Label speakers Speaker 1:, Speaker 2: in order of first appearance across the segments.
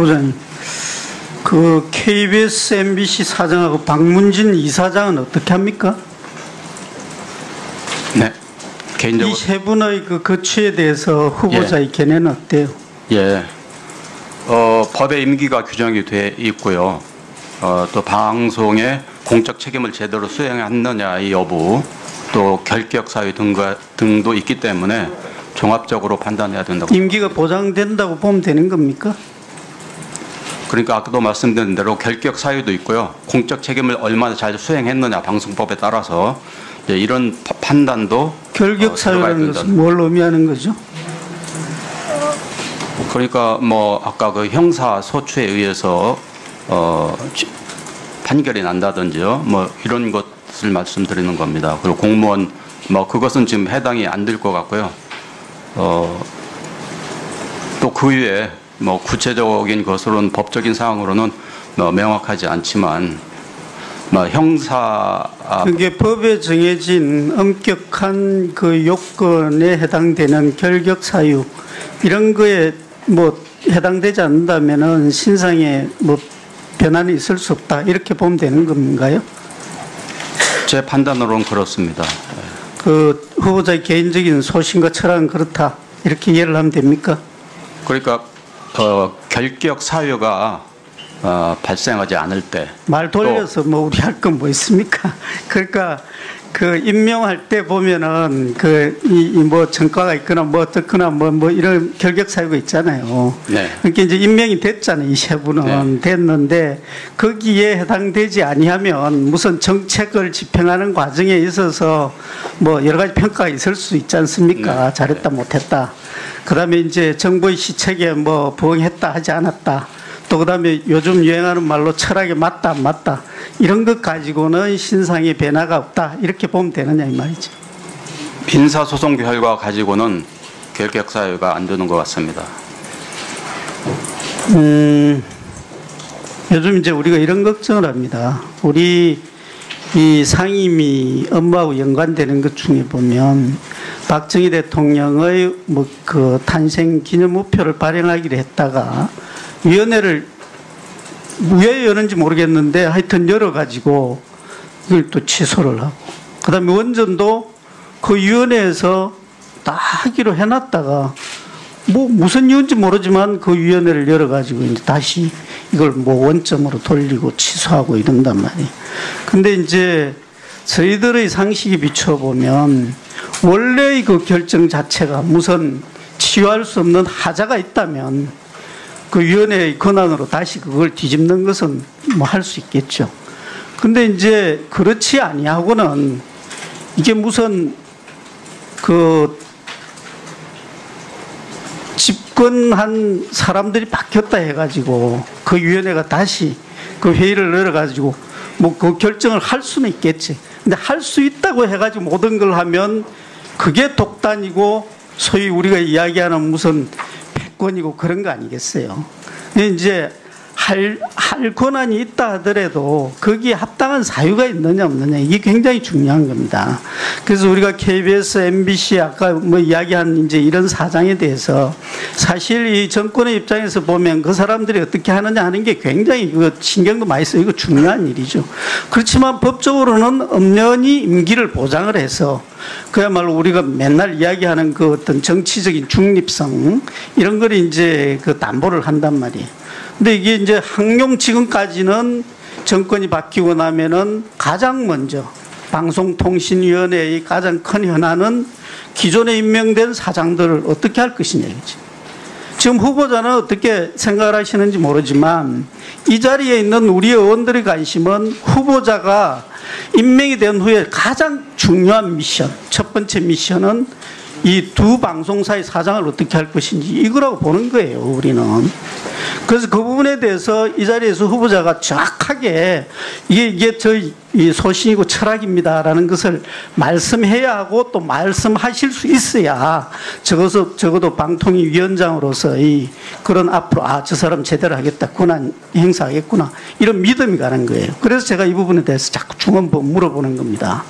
Speaker 1: 후보자님, 그 KBS, MBC 사장하고 박문진 이사장은 어떻게 합니까?
Speaker 2: 네, 개인적으로
Speaker 1: 이 세 분의 그 거취에 대해서 후보자의
Speaker 2: 예.
Speaker 1: 견해는 어때요?
Speaker 2: 예, 법에 임기가 규정이 돼 있고요. 또 방송의 공적 책임을 제대로 수행했느냐 이 여부, 또 결격 사유 등도 있기 때문에 종합적으로 판단해야 된다고.
Speaker 1: 임기가 보장된다고 보면 되는 겁니까?
Speaker 2: 그러니까 아까도 말씀드린 대로 결격 사유도 있고요. 공적 책임을 얼마나 잘 수행했느냐 방송법에 따라서 이런 판단도
Speaker 1: 결격 사유라는 것은 뭘 의미하는 거죠?
Speaker 2: 그러니까 뭐 아까 그 형사 소추에 의해서 판결이 난다든지요. 뭐 이런 것을 말씀드리는 겁니다. 그리고 공무원 뭐 그것은 지금 해당이 안 될 것 같고요. 또 그 위에 뭐 구체적인 것으로는 법적인 사항으로는 명확하지 않지만 뭐 형사
Speaker 1: 그게 법에 정해진 엄격한 그 요건에 해당되는 결격 사유 이런 거에 뭐 해당되지 않는다면은 신상에 뭐 변환이 있을 수 없다 이렇게 보면 되는 건가요?
Speaker 2: 제 판단으로는 그렇습니다.
Speaker 1: 그 후보자의 개인적인 소신과 철학은 그렇다 이렇게 이해를 하면 됩니까?
Speaker 2: 그러니까 결격 사유가 발생하지 않을 때
Speaker 1: 말 돌려서 뭐 우리 할 건 뭐 있습니까? 그러니까 그 임명할 때 보면은 그 이 뭐 전과가 있거나 뭐 어떻거나 뭐 이런 결격 사유가 있잖아요.
Speaker 2: 네.
Speaker 1: 그러니까 이제 임명이 됐잖아요. 이 세 분은 됐는데 거기에 해당되지 아니하면 무슨 정책을 집행하는 과정에 있어서 뭐 여러 가지 평가가 있을 수 있지 않습니까? 잘했다 못했다. 그다음에 이제 정부의 시책에 뭐 부응했다 하지 않았다. 또 그다음에 요즘 유행하는 말로 철학에 맞다 안 맞다 이런 것 가지고는 신상의 변화가 없다 이렇게 보면 되느냐 이 말이죠.
Speaker 2: 민사소송 결과 가지고는 결격 사유가 안 되는 것 같습니다.
Speaker 1: 요즘 이제 우리가 이런 걱정을 합니다. 우리 이 상임위 업무하고 연관되는 것 중에 보면 박정희 대통령의 뭐 그 탄생 기념 우표를 발행하기로 했다가 위원회를 왜 여는지 모르겠는데 하여튼 열어가지고 이걸 또 취소를 하고 그다음에 원전도 그 위원회에서 다 하기로 해놨다가 뭐 무슨 이유인지 모르지만 그 위원회를 열어가지고 이제 다시 이걸 뭐 원점으로 돌리고 취소하고 이런단 말이에요. 근데 이제 저희들의 상식에 비춰보면 원래 그 결정 자체가 무슨 치유할 수 없는 하자가 있다면 그 위원회의 권한으로 다시 그걸 뒤집는 것은 뭐 할 수 있겠죠. 근데 이제 그렇지 아니하고는 이게 무슨 그 집권한 사람들이 바뀌었다 해가지고 그 위원회가 다시 그 회의를 열어가지고 뭐 그 결정을 할 수는 있겠지. 근데 할 수 있다고 해가지고 모든 걸 하면 그게 독단이고 소위 우리가 이야기하는 무슨 패권이고 그런 거 아니겠어요. 이제 할 권한이 있다 하더라도 거기에 합당한 사유가 있느냐 없느냐 이게 굉장히 중요한 겁니다. 그래서 우리가 KBS, MBC 아까 뭐 이야기한 이제 이런 사장에 대해서 사실 이 정권의 입장에서 보면 그 사람들이 어떻게 하느냐 하는 게 굉장히 이거 신경도 많이 써요. 이거 중요한 일이죠. 그렇지만 법적으로는 엄연히 임기를 보장을 해서 그야말로 우리가 맨날 이야기하는 그 어떤 정치적인 중립성 이런 걸 이제 그 담보를 한단 말이에요. 근데 이게 이제 항용 지금까지는 정권이 바뀌고 나면은 가장 먼저 방송통신위원회의 가장 큰 현안은 기존에 임명된 사장들을 어떻게 할 것이냐 이거지. 지금 후보자는 어떻게 생각을 하시는지 모르지만 이 자리에 있는 우리 의원들의 관심은 후보자가 임명이 된 후에 가장 중요한 미션, 첫 번째 미션은 이 두 방송사의 사장을 어떻게 할 것인지 이거라고 보는 거예요, 우리는. 그래서 그 부분에 대해서 이 자리에서 후보자가 정확하게 이게 저희 소신이고 철학입니다라는 것을 말씀해야 하고 또 말씀하실 수 있어야 적어도 방통위 위원장으로서의 그런 앞으로 저 사람 제대로 하겠다, 권한 행사하겠구나 이런 믿음이 가는 거예요. 그래서 제가 이 부분에 대해서 자꾸 중원부 물어보는 겁니다.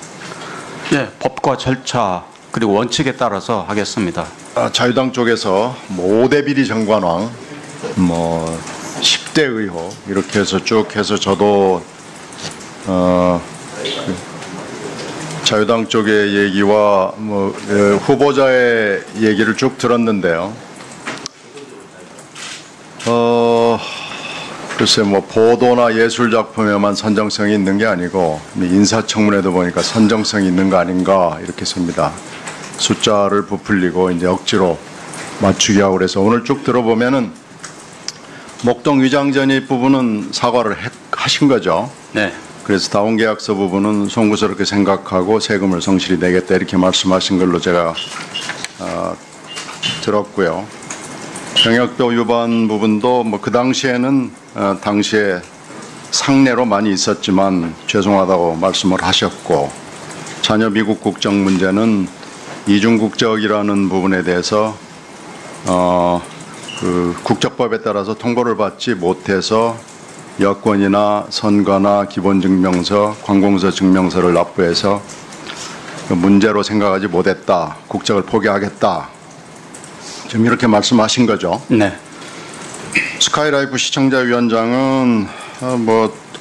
Speaker 2: 네, 법과 절차 그리고 원칙에 따라서 하겠습니다.
Speaker 3: 자유당 쪽에서 뭐 오대비리 정관왕, 뭐 10대 의혹 이렇게 해서 쭉 해서 저도 자유당 쪽의 얘기와 후보자의 얘기를 쭉 들었는데요. 글쎄 보도나 예술 작품에만 선정성이 있는 게 아니고 인사청문회도 보니까 선정성이 있는 거 아닌가 이렇게 씁니다. 숫자를 부풀리고 이제 억지로 맞추기 하고 그래서 오늘 쭉 들어보면은 목동 위장전입 부분은 사과를 하신 거죠.
Speaker 2: 네.
Speaker 3: 그래서 다운계약서 부분은 송구스럽게 생각하고 세금을 성실히 내겠다 이렇게 말씀하신 걸로 제가 들었고요. 병역도 위반 부분도 그 당시에는 당시에 상례로 많이 있었지만 죄송하다고 말씀을 하셨고, 자녀 미국 국적 문제는 이중 국적이라는 부분에 대해서 그 국적법에 따라서 통보를 받지 못해서 여권이나 선거나 기본증명서, 관공서 증명서를 납부해서 문제로 생각하지 못했다. 국적을 포기하겠다. 지금 이렇게 말씀하신 거죠.
Speaker 2: 네.
Speaker 3: 스카이라이프 시청자위원장은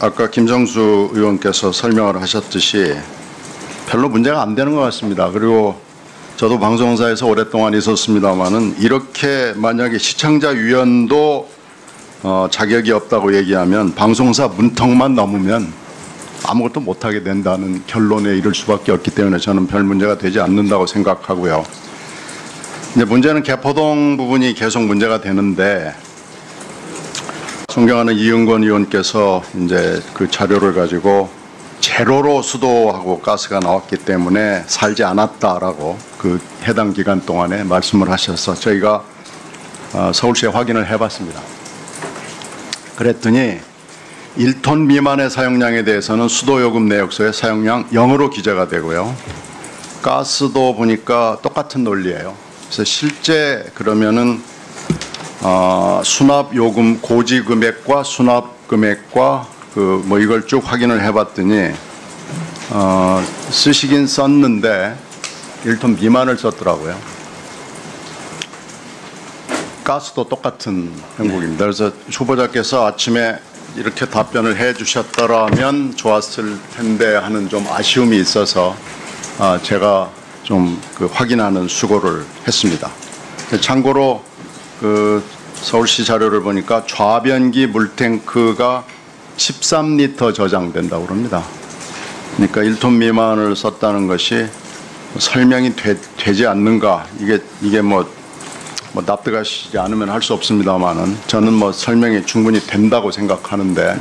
Speaker 3: 아까 김성수 의원께서 설명을 하셨듯이 별로 문제가 안 되는 것 같습니다. 그리고 저도 방송사에서 오랫동안 있었습니다마는 이렇게 만약에 시청자위원도 자격이 없다고 얘기하면 방송사 문턱만 넘으면 아무것도 못하게 된다는 결론에 이를 수밖에 없기 때문에 저는 별 문제가 되지 않는다고 생각하고요. 이제 문제는 개포동 부분이 계속 문제가 되는데, 존경하는 이은권 의원께서 이제 그 자료를 가지고 제로로 수도하고 가스가 나왔기 때문에 살지 않았다라고 그 해당 기간 동안에 말씀을 하셔서 저희가 서울시에 확인을 해봤습니다. 그랬더니 1톤 미만의 사용량에 대해서는 수도요금 내역서에 사용량 0으로 기재가 되고요. 가스도 보니까 똑같은 논리예요. 그래서 실제 그러면은 수납 요금 고지 금액과 수납 금액과 이걸 쭉 확인을 해봤더니 쓰시긴 썼는데 1톤 미만을 썼더라고요. 가스도 똑같은 형국입니다. 그래서 후보자께서 아침에 이렇게 답변을 해주셨더라면 좋았을 텐데 하는 좀 아쉬움이 있어서 제가 좀 확인하는 수고를 했습니다. 참고로 서울시 자료를 보니까 좌변기 물탱크가 13리터 저장된다고 합니다. 그러니까 1톤 미만을 썼다는 것이 설명이 되지 않는가. 이게 납득하시지 않으면 할 수 없습니다만은 저는 설명이 충분히 된다고 생각하는데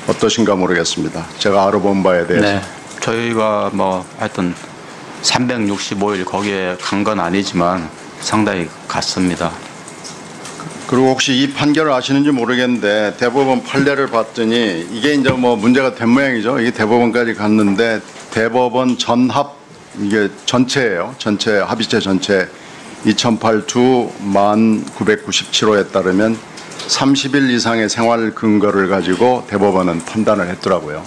Speaker 3: 어떠신가 모르겠습니다. 제가 알아본 바에 대해서.
Speaker 2: 네. 저희가 하여튼 365일 거기에 간 건 아니지만 상당히 갔습니다.
Speaker 3: 그리고 혹시 이 판결을 아시는지 모르겠는데 대법원 판례를 봤더니 이게 이제 문제가 된 모양이죠. 이게 대법원까지 갔는데 대법원 전합 이게 전체예요. 전체 합의체 전체 2008두 1997호에 따르면 30일 이상의 생활 근거를 가지고 대법원은 판단을 했더라고요.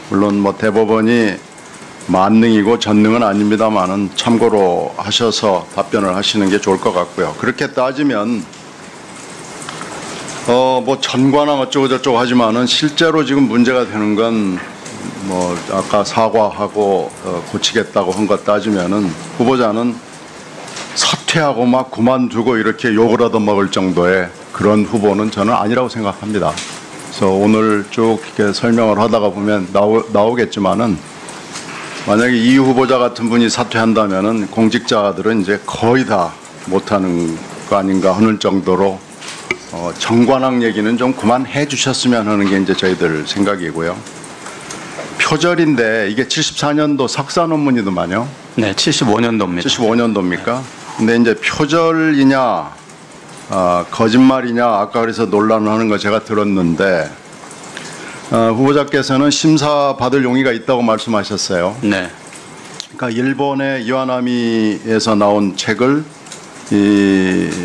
Speaker 3: 물론 대법원이 만능이고 전능은 아닙니다만은 참고로 하셔서 답변을 하시는 게 좋을 것 같고요. 그렇게 따지면 전과나 어쩌고 저쩌고 하지만은 실제로 지금 문제가 되는 건 아까 사과하고 고치겠다고 한 것 따지면은 후보자는 사퇴하고 막 그만두고 이렇게 욕을 얻어먹을 정도의 그런 후보는 저는 아니라고 생각합니다. 그래서 오늘 쭉 이렇게 설명을 하다가 보면 나오겠지만은 만약에 이 후보자 같은 분이 사퇴한다면은 공직자들은 이제 거의 다 못하는 거 아닌가 하는 정도로 정관왕 얘기는 좀 그만해 주셨으면 하는 게 이제 저희들 생각이고요. 표절인데 이게 74년도 석사 논문이더만요.
Speaker 2: 네, 75년도입니다.
Speaker 3: 75년도입니까? 근데 이제 표절이냐, 거짓말이냐, 아까 그래서 논란을 하는 거 제가 들었는데, 후보자께서는 심사 받을 용의가 있다고 말씀하셨어요.
Speaker 2: 네.
Speaker 3: 그러니까 일본의 이와나미에서 나온 책을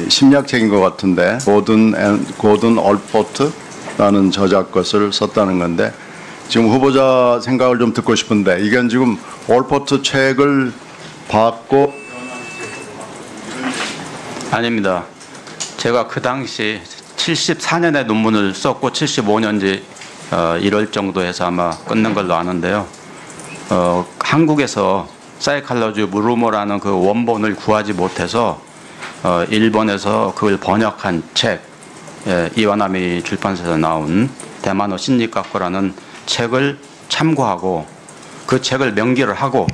Speaker 3: 심리학책인 것 같은데, 고든 얼포트라는 저자 것을 썼다는 건데, 지금 후보자 생각을 좀 듣고 싶은데, 이건 지금 얼포트 책을 받고
Speaker 2: 아닙니다. 제가 그 당시 74년에 논문을 썼고 75년지 1월 정도 해서 아마 끝낸 걸로 아는데요. 한국에서 사이칼로지 무르모라는 그 원본을 구하지 못해서 일본에서 그걸 번역한 책, 이와나미 출판사에서 나온 대만어 심리학과라는 책을 참고하고 그 책을 명기를 하고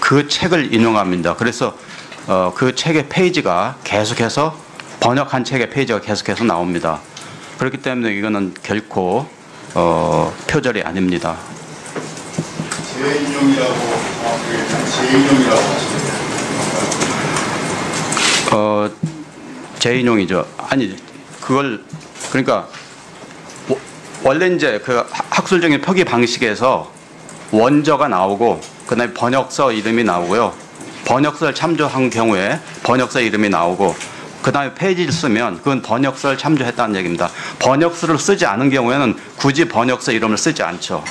Speaker 2: 그 책을 인용합니다. 그래서 그 책의 페이지가 계속해서 번역한 책의 페이지가 계속해서 나옵니다. 그렇기 때문에 이거는 결코 표절이 아닙니다.
Speaker 3: 재인용이라고 재인용이라고 하시는데.
Speaker 2: 재인용이죠. 아니 그걸 그러니까 원래 이제 그 학술적인 표기 방식에서 원저가 나오고 그다음에 번역서 이름이 나오고요. 번역서를 참조한 경우에 번역서 이름이 나오고 그다음에 페이지를 쓰면 그건 번역서를 참조했다는 얘기입니다. 번역서를 쓰지 않은 경우에는 굳이 번역서 이름을 쓰지 않죠.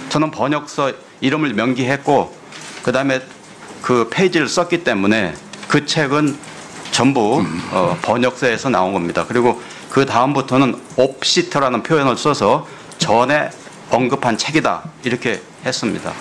Speaker 2: 저는 번역서 이름을 명기했고 그다음에 그 페이지를 썼기 때문에 그 책은 전부 번역서에서 나온 겁니다. 그리고 그 다음부터는 옵시터라는 표현을 써서 전에 언급한 책이다 이렇게 했습니다.